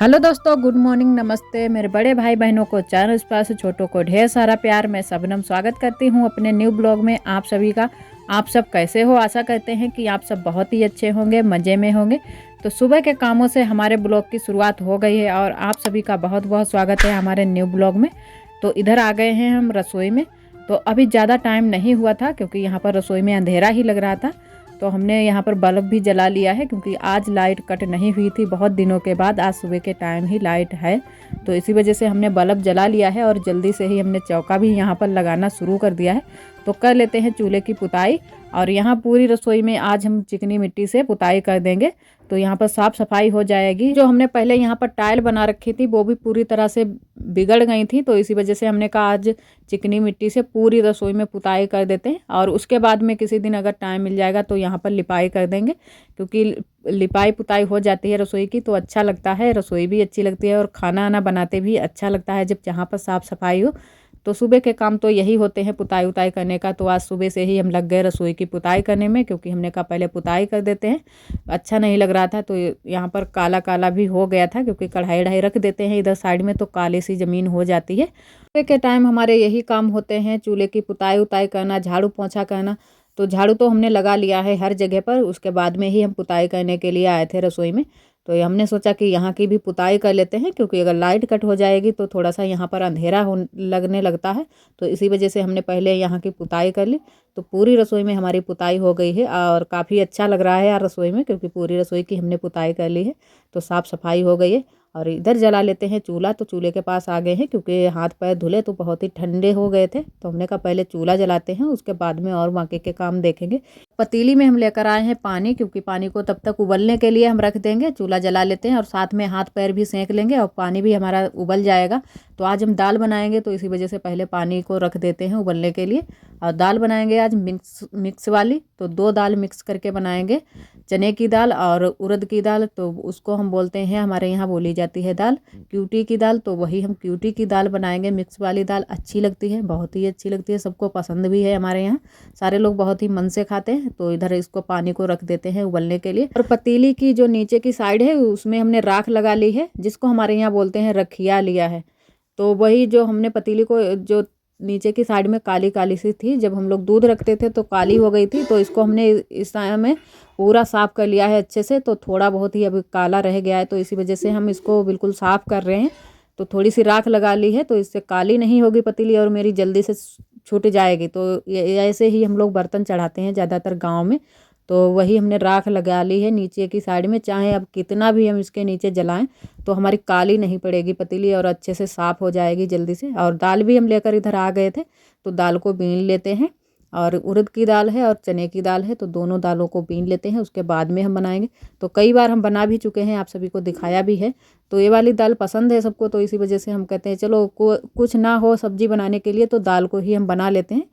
Hello दोस्तों, good morning, नमस्ते। मेरे बड़े भाई बहनों को, चैनल पर से छोटों को ढेर सारा प्यार। मैं सबनम स्वागत करती हूँ अपने न्यू ब्लॉग में आप सभी का। आप सब कैसे हो? आशा करते हैं कि आप सब बहुत ही अच्छे होंगे, मज़े में होंगे। तो सुबह के कामों से हमारे ब्लॉग की शुरुआत हो गई है और आप सभी का बहुत बहुत स्वागत है हमारे न्यू ब्लॉग में। तो इधर आ गए हैं हम रसोई में। तो अभी ज़्यादा टाइम नहीं हुआ था क्योंकि यहाँ पर रसोई में अंधेरा ही लग रहा था। तो हमने यहाँ पर बल्ब भी जला लिया है क्योंकि आज लाइट कट नहीं हुई थी। बहुत दिनों के बाद आज सुबह के टाइम ही लाइट है, तो इसी वजह से हमने बल्ब जला लिया है और जल्दी से ही हमने चौका भी यहाँ पर लगाना शुरू कर दिया है। तो कर लेते हैं चूल्हे की पुताई। और यहाँ पूरी रसोई में आज हम चिकनी मिट्टी से पुताई कर देंगे, तो यहाँ पर साफ़ सफाई हो जाएगी। जो हमने पहले यहाँ पर टाइल बना रखी थी वो भी पूरी तरह से बिगड़ गई थी, तो इसी वजह से हमने कहा आज चिकनी मिट्टी से पूरी रसोई में पुताई कर देते हैं। और उसके बाद में किसी दिन अगर टाइम मिल जाएगा तो यहाँ पर लिपाई कर देंगे, क्योंकि लिपाई पुताई हो जाती है रसोई की तो अच्छा लगता है, रसोई भी अच्छी लगती है और खाना आना बनाते भी अच्छा लगता है जब जहाँ पर साफ़ सफाई हो। तो सुबह के काम तो यही होते हैं पुताई उताई करने का। तो आज सुबह से ही हम लग गए रसोई की पुताई करने में, क्योंकि हमने कहा पहले पुताई कर देते हैं। अच्छा नहीं लग रहा था, तो यहाँ पर काला काला भी हो गया था क्योंकि कढ़ाई ढ़ाई रख देते हैं इधर साइड में तो काले सी ज़मीन हो जाती है। सुबह के टाइम हमारे यही काम होते हैं, चूल्हे की पुताई उताई करना, झाड़ू पोंछा करना। तो झाड़ू तो हमने लगा लिया है हर जगह पर, उसके बाद में ही हम पुताई करने के लिए आए थे रसोई में। तो ये हमने सोचा कि यहाँ की भी पुताई कर लेते हैं, क्योंकि अगर लाइट कट हो जाएगी तो थोड़ा सा यहाँ पर अंधेरा हो लगने लगता है। तो इसी वजह से हमने पहले यहाँ की पुताई कर ली। तो पूरी रसोई में हमारी पुताई हो गई है और काफ़ी अच्छा लग रहा है यार रसोई में, क्योंकि पूरी रसोई की हमने पुताई कर ली है। तो साफ़ सफाई हो गई है। और इधर जला लेते हैं चूल्हा। तो चूल्हे के पास आ गए हैं क्योंकि हाथ पैर धुले तो बहुत ही ठंडे हो गए थे, तो हमने कहा पहले चूल्हा जलाते हैं, उसके बाद में और बाकी के काम देखेंगे। पतीली में हम लेकर आए हैं पानी, क्योंकि पानी को तब तक उबलने के लिए हम रख देंगे। चूल्हा जला लेते हैं और साथ में हाथ पैर भी सेंक लेंगे और पानी भी हमारा उबल जाएगा। तो आज हम दाल बनाएंगे, तो इसी वजह से पहले पानी को रख देते हैं उबलने के लिए। और दाल बनाएंगे आज मिक्स वाली, तो 2 दाल मिक्स करके बनाएंगे, चने की दाल और उड़द की दाल। तो उसको हम बोलते हैं, हमारे यहाँ बोली जाती है दाल क्यूटी की दाल, तो वही हम क्यूटी की दाल बनाएंगे। मिक्स वाली दाल अच्छी लगती है, बहुत ही अच्छी लगती है, सबको पसंद भी है हमारे यहाँ, सारे लोग बहुत ही मन से खाते हैं। तो इधर इसको पानी को रख देते हैं उबलने के लिए। और पतीली की जो नीचे की साइड है उसमें हमने राख लगा ली है, जिसको हमारे यहाँ बोलते हैं रखिया लिया है। तो वही जो हमने पतीली को जो नीचे की साइड में काली काली सी थी, जब हम लोग दूध रखते थे तो काली हो गई थी, तो इसको हमने इस टाइम में पूरा साफ़ कर लिया है अच्छे से। तो थोड़ा बहुत ही अभी काला रह गया है, तो इसी वजह से हम इसको बिल्कुल साफ़ कर रहे हैं। तो थोड़ी सी राख लगा ली है, तो इससे काली नहीं होगी पतीली और मेरी जल्दी से छूट जाएगी। तो ऐसे ही हम लोग बर्तन चढ़ाते हैं ज़्यादातर गाँव में। तो वही हमने राख लगा ली है नीचे की साइड में। चाहे अब कितना भी हम इसके नीचे जलाएं तो हमारी काली नहीं पड़ेगी पतीली और अच्छे से साफ़ हो जाएगी जल्दी से। और दाल भी हम लेकर इधर आ गए थे, तो दाल को बीन लेते हैं। और उड़द की दाल है और चने की दाल है, तो दोनों दालों को बीन लेते हैं, उसके बाद में हम बनाएंगे। तो कई बार हम बना भी चुके हैं, आप सभी को दिखाया भी है। तो ये वाली दाल पसंद है सबको, तो इसी वजह से हम कहते हैं चलो कुछ ना हो सब्जी बनाने के लिए तो दाल को ही हम बना लेते हैं।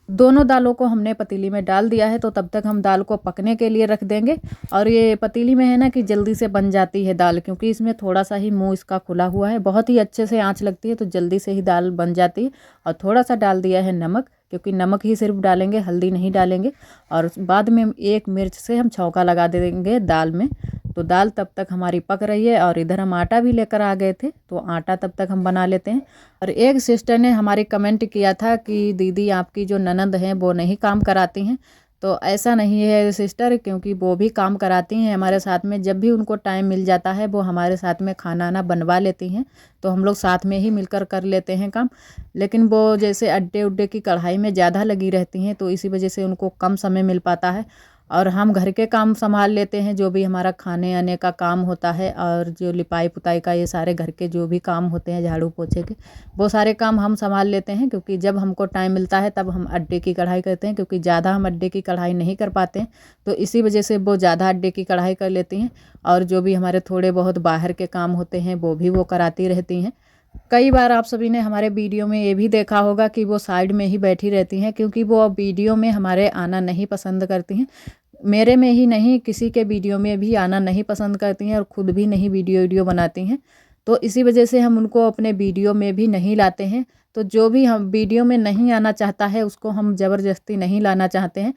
दोनों दालों को हमने पतीली में डाल दिया है, तो तब तक हम दाल को पकने के लिए रख देंगे। और ये पतीली में है ना कि जल्दी से बन जाती है दाल, क्योंकि इसमें थोड़ा सा ही मुंह इसका खुला हुआ है, बहुत ही अच्छे से आंच लगती है, तो जल्दी से ही दाल बन जाती है। और थोड़ा सा डाल दिया है नमक, क्योंकि नमक ही सिर्फ डालेंगे, हल्दी नहीं डालेंगे। और बाद में 1 मिर्च से हम छौंका लगा देंगे दाल में। तो दाल तब तक हमारी पक रही है। और इधर हम आटा भी लेकर आ गए थे, तो आटा तब तक हम बना लेते हैं। और एक सिस्टर ने हमारे कमेंट किया था कि दीदी आपकी जो ननद हैं वो नहीं काम कराती हैं। तो ऐसा नहीं है सिस्टर, क्योंकि वो भी काम कराती हैं हमारे साथ में। जब भी उनको टाइम मिल जाता है वो हमारे साथ में खाना ना बनवा लेती हैं, तो हम लोग साथ में ही मिलकर कर लेते हैं काम। लेकिन वो जैसे अड्डे उड्डे की कढ़ाई में ज़्यादा लगी रहती हैं, तो इसी वजह से उनको कम समय मिल पाता है। और हम घर के काम संभाल लेते हैं, जो भी हमारा खाने आने का काम होता है और जो लिपाई पुताई का, ये सारे घर के जो भी काम होते हैं झाड़ू पोछे के, वो सारे काम हम संभाल लेते हैं। क्योंकि जब हमको टाइम मिलता है तब हम अड्डे की कढ़ाई करते हैं, क्योंकि ज़्यादा हम अड्डे की कढ़ाई नहीं कर पाते हैं, तो इसी वजह से वो ज़्यादा अड्डे की कढ़ाई कर लेती हैं। और जो भी हमारे थोड़े बहुत बाहर के काम होते हैं वो भी वो कराती रहती हैं। कई बार आप सभी ने हमारे वीडियो में ये भी देखा होगा कि वो साइड में ही बैठी रहती हैं, क्योंकि वो वीडियो में हमारे आना नहीं पसंद करती हैं। मेरे में ही नहीं, किसी के वीडियो में भी आना नहीं पसंद करती हैं और ख़ुद भी नहीं वीडियो बनाती हैं। तो इसी वजह से हम उनको अपने वीडियो में भी नहीं लाते हैं। तो जो भी हम वीडियो में नहीं आना चाहता है उसको हम ज़बरदस्ती नहीं लाना चाहते हैं,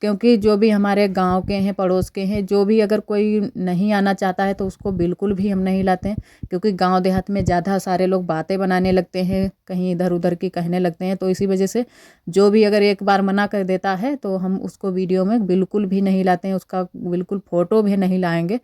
क्योंकि जो भी हमारे गांव के हैं, पड़ोस के हैं, जो भी अगर कोई नहीं आना चाहता है तो उसको बिल्कुल भी हम नहीं लाते हैं, क्योंकि गांव देहात में ज़्यादा सारे लोग बातें बनाने लगते हैं, कहीं इधर उधर की कहने लगते हैं। तो इसी वजह से जो भी अगर एक बार मना कर देता है तो हम उसको वीडियो में बिल्कुल भी नहीं लाते हैं, उसका बिल्कुल फ़ोटो भी नहीं लाएंगे।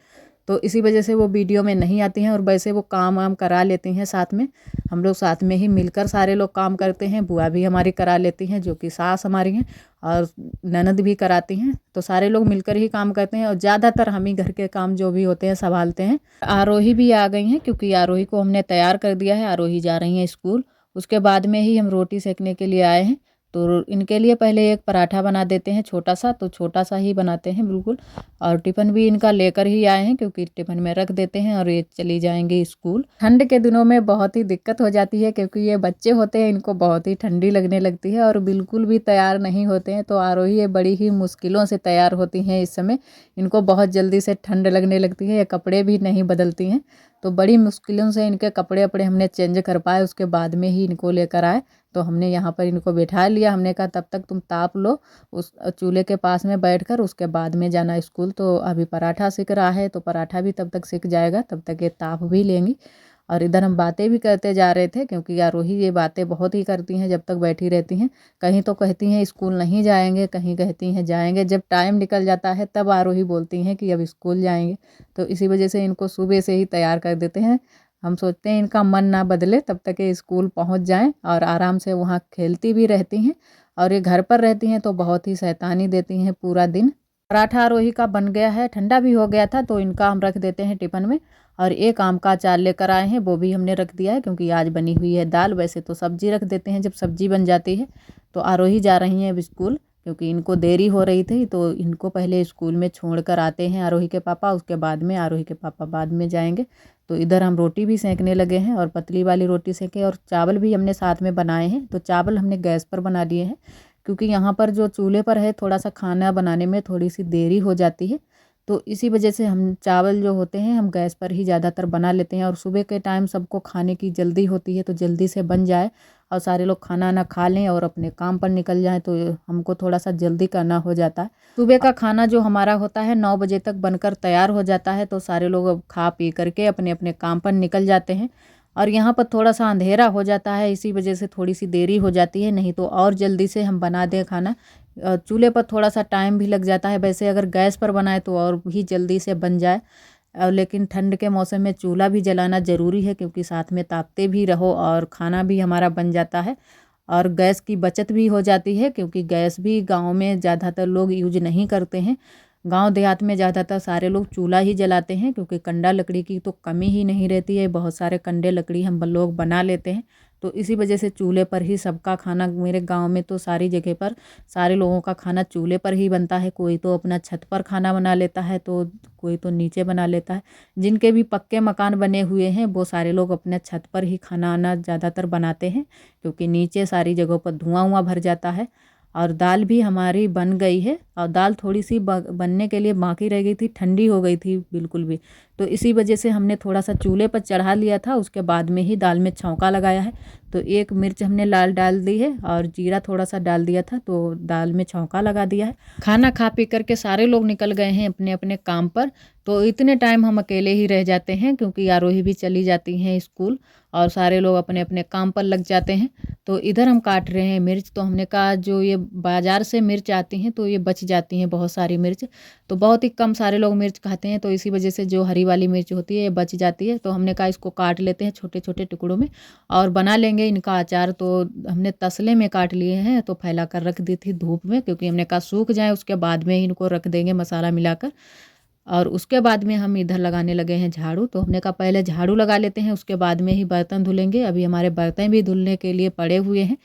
तो इसी वजह से वो वीडियो में नहीं आती हैं। और वैसे वो काम वाम करा लेती हैं साथ में, हम लोग साथ में ही मिलकर सारे लोग काम करते हैं। बुआ भी हमारी करा लेती हैं, जो कि सास हमारी हैं, और ननद भी कराती हैं। तो सारे लोग मिलकर ही काम करते हैं और ज़्यादातर हम ही घर के काम जो भी होते हैं संभालते हैं। आरोही भी आ गई हैं, क्योंकि आरोही को हमने तैयार कर दिया है, आरोही जा रही हैं स्कूल। उसके बाद में ही हम रोटी सेकने के लिए आए हैं। तो इनके लिए पहले एक पराठा बना देते हैं छोटा सा, तो छोटा सा ही बनाते हैं बिल्कुल। और टिफ़िन भी इनका लेकर ही आए हैं, क्योंकि टिफ़िन में रख देते हैं और ये चली जाएंगी स्कूल। ठंड के दिनों में बहुत ही दिक्कत हो जाती है, क्योंकि ये बच्चे होते हैं, इनको बहुत ही ठंडी लगने लगती है और बिल्कुल भी तैयार नहीं होते हैं। तो आरोही ये बड़ी ही मुश्किलों से तैयार होती हैं इस समय, इनको बहुत जल्दी से ठंड लगने लगती है, ये कपड़े भी नहीं बदलती हैं। तो बड़ी मुश्किलों से इनके कपड़े वपड़े हमने चेंज कर पाए, उसके बाद में ही इनको लेकर आए। तो हमने यहाँ पर इनको बैठा लिया, हमने कहा तब तक तुम ताप लो उस चूल्हे के पास में बैठकर, उसके बाद में जाना स्कूल। तो अभी पराठा सिक रहा है, तो पराठा भी तब तक सिक जाएगा, तब तक ये ताप भी लेंगी। और इधर हम बातें भी करते जा रहे थे, क्योंकि आरोही ये बातें बहुत ही करती हैं जब तक बैठी रहती हैं। कहीं तो कहती हैं स्कूल नहीं जाएंगे, कहीं कहती हैं जाएंगे। जब टाइम निकल जाता है तब आरोही बोलती हैं कि अब स्कूल जाएंगे। तो इसी वजह से इनको सुबह से ही तैयार कर देते हैं। हम सोचते हैं इनका मन ना बदले, तब तक ये स्कूल पहुंच जाएं और आराम से वहाँ खेलती भी रहती हैं। और ये घर पर रहती हैं तो बहुत ही शैतानी देती हैं पूरा दिन। पराठा आरोही का बन गया है, ठंडा भी हो गया था, तो इनका हम रख देते हैं टिफ़िन में। और एक आम का अचार लेकर आए हैं, वो भी हमने रख दिया है, क्योंकि आज बनी हुई है दाल। वैसे तो सब्जी रख देते हैं जब सब्जी बन जाती है। तो आरोही जा रही हैं अब स्कूल, क्योंकि इनको देरी हो रही थी, तो इनको पहले स्कूल में छोड़ कर आते हैं आरोही के पापा, उसके बाद में आरोही के पापा बाद में जाएंगे। तो इधर हम रोटी भी सेंकने लगे हैं, और पतली वाली रोटी सेंके, और चावल भी हमने साथ में बनाए हैं। तो चावल हमने गैस पर बना लिए हैं, क्योंकि यहाँ पर जो चूल्हे पर है थोड़ा सा खाना बनाने में थोड़ी सी देरी हो जाती है। तो इसी वजह से हम चावल जो होते हैं हम गैस पर ही ज़्यादातर बना लेते हैं। और सुबह के टाइम सबको खाने की जल्दी होती है, तो जल्दी से बन जाए और सारे लोग खाना ना खा लें और अपने काम पर निकल जाएं, तो हमको थोड़ा सा जल्दी करना हो जाता है। सुबह का खाना जो हमारा होता है 9 बजे तक बनकर तैयार हो जाता है, तो सारे लोग अब खा पी करके अपने अपने काम पर निकल जाते हैं। और यहाँ पर थोड़ा सा अंधेरा हो जाता है, इसी वजह से थोड़ी सी देरी हो जाती है, नहीं तो और जल्दी से हम बना दें खाना। चूल्हे पर थोड़ा सा टाइम भी लग जाता है, वैसे अगर गैस पर बनाए तो और भी जल्दी से बन जाए। लेकिन ठंड के मौसम में चूल्हा भी जलाना ज़रूरी है, क्योंकि साथ में तापते भी रहो और खाना भी हमारा बन जाता है। और गैस की बचत भी हो जाती है, क्योंकि गैस भी गांव में ज़्यादातर लोग यूज नहीं करते हैं। गांव देहात में ज़्यादातर सारे लोग चूल्हा ही जलाते हैं, क्योंकि कंडा लकड़ी की तो कमी ही नहीं रहती है, बहुत सारे कंडे लकड़ी हम लोग बना लेते हैं। तो इसी वजह से चूल्हे पर ही सबका खाना, मेरे गांव में तो सारी जगह पर सारे लोगों का खाना चूल्हे पर ही बनता है। कोई तो अपना छत पर खाना बना लेता है, तो कोई तो नीचे बना लेता है। जिनके भी पक्के मकान बने हुए हैं वो सारे लोग अपने छत पर ही खाना आना ज़्यादातर बनाते हैं, क्योंकि नीचे सारी जगहों पर धुआं हुआं भर जाता है। और दाल भी हमारी बन गई है, और दाल थोड़ी सी बनने के लिए बाकी रह गई थी, ठंडी हो गई थी बिल्कुल भी। तो इसी वजह से हमने थोड़ा सा चूल्हे पर चढ़ा लिया था, उसके बाद में ही दाल में छौंका लगाया है। तो एक मिर्च हमने लाल डाल दी है और जीरा थोड़ा सा डाल दिया था, तो दाल में छौंका लगा दिया है। खाना खा पी करके सारे लोग निकल गए हैं अपने अपने काम पर। तो इतने टाइम हम अकेले ही रह जाते हैं, क्योंकि आरोही भी चली जाती हैं स्कूल और सारे लोग अपने अपने काम पर लग जाते हैं। तो इधर हम काट रहे हैं मिर्च। तो हमने कहा जो ये बाज़ार से मिर्च आती हैं तो ये बच जाती हैं बहुत सारी मिर्च, तो बहुत ही कम सारे लोग मिर्च खाते हैं, तो इसी वजह से जो हरी वाली मिर्च होती है ये बच जाती है। तो हमने कहा इसको काट लेते हैं छोटे छोटे टुकड़ों में और बना लेंगे इनका अचार। तो हमने तसले में काट लिए हैं, तो फैला कर रख दी थी धूप में, क्योंकि हमने कहा सूख जाए उसके बाद में इनको रख देंगे मसाला मिलाकर। और उसके बाद में हम इधर लगाने लगे हैं झाड़ू। तो हमने कहा पहले झाड़ू लगा लेते हैं, उसके बाद में ही बर्तन धुलेंगे। अभी हमारे बर्तन भी धुलने के लिए पड़े हुए हैं।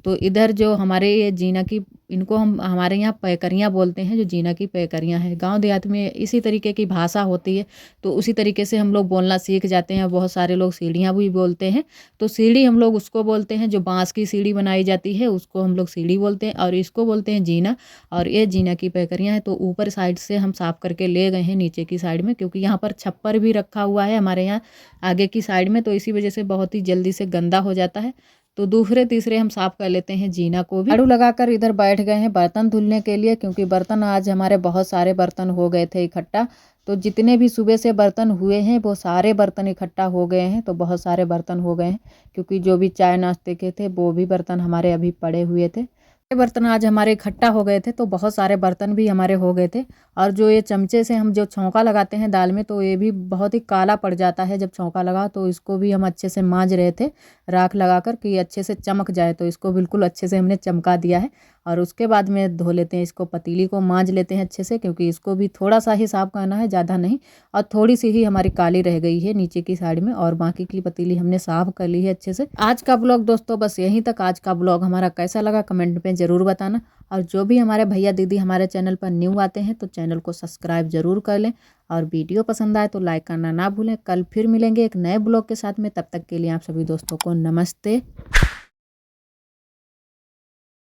तो इधर जो हमारे ये जीना की, इनको हम हमारे यहाँ पैकरियाँ बोलते हैं, जो जीना की पैकरियाँ हैं। गांव देहात में इसी तरीके की भाषा होती है, तो उसी तरीके से हम लोग बोलना सीख जाते हैं। बहुत सारे लोग सीढ़ियाँ भी बोलते हैं, तो सीढ़ी हम लोग उसको बोलते हैं जो बांस की सीढ़ी बनाई जाती है, उसको हम लोग सीढ़ी बोलते हैं, और इसको बोलते हैं जीना। और ये जीना की पैकरियाँ हैं। तो ऊपर साइड से हम साफ़ करके ले गए हैं नीचे की साइड में, क्योंकि यहाँ पर छप्पर भी रखा हुआ है हमारे यहाँ आगे की साइड में, तो इसी वजह से बहुत ही जल्दी से गंदा हो जाता है। तो दूसरे तीसरे हम साफ़ कर लेते हैं जीना को भी। झाड़ू लगाकर इधर बैठ गए हैं बर्तन धुलने के लिए, क्योंकि बर्तन आज हमारे बहुत सारे बर्तन हो गए थे इकट्ठा। तो जितने भी सुबह से बर्तन हुए हैं वो सारे बर्तन इकट्ठा हो गए हैं, तो बहुत सारे बर्तन हो गए हैं, क्योंकि जो भी चाय नाश्ते के थे वो भी बर्तन हमारे अभी पड़े हुए थे। बर्तन आज हमारे इकट्ठा हो गए थे, तो बहुत सारे बर्तन भी हमारे हो गए थे। और जो ये चमचे से हम जो छौंका लगाते हैं दाल में, तो ये भी बहुत ही काला पड़ जाता है जब छौंका लगा, तो इसको भी हम अच्छे से मांज रहे थे राख लगाकर कि अच्छे से चमक जाए। तो इसको बिल्कुल अच्छे से हमने चमका दिया है और उसके बाद में धो लेते हैं इसको, पतीली को मांज लेते हैं अच्छे से, क्योंकि इसको भी थोड़ा सा ही साफ करना है, ज़्यादा नहीं। और थोड़ी सी ही हमारी काली रह गई है नीचे की साइड में, और बाकी की पतीली हमने साफ कर ली है अच्छे से। आज का ब्लॉग दोस्तों बस यहीं तक। आज का ब्लॉग हमारा कैसा लगा कमेंट में ज़रूर बताना। और जो भी हमारे भैया दीदी हमारे चैनल पर न्यू आते हैं तो चैनल को सब्सक्राइब ज़रूर कर लें, और वीडियो पसंद आए तो लाइक करना ना भूलें। कल फिर मिलेंगे एक नए ब्लॉग के साथ में, तब तक के लिए आप सभी दोस्तों को नमस्ते।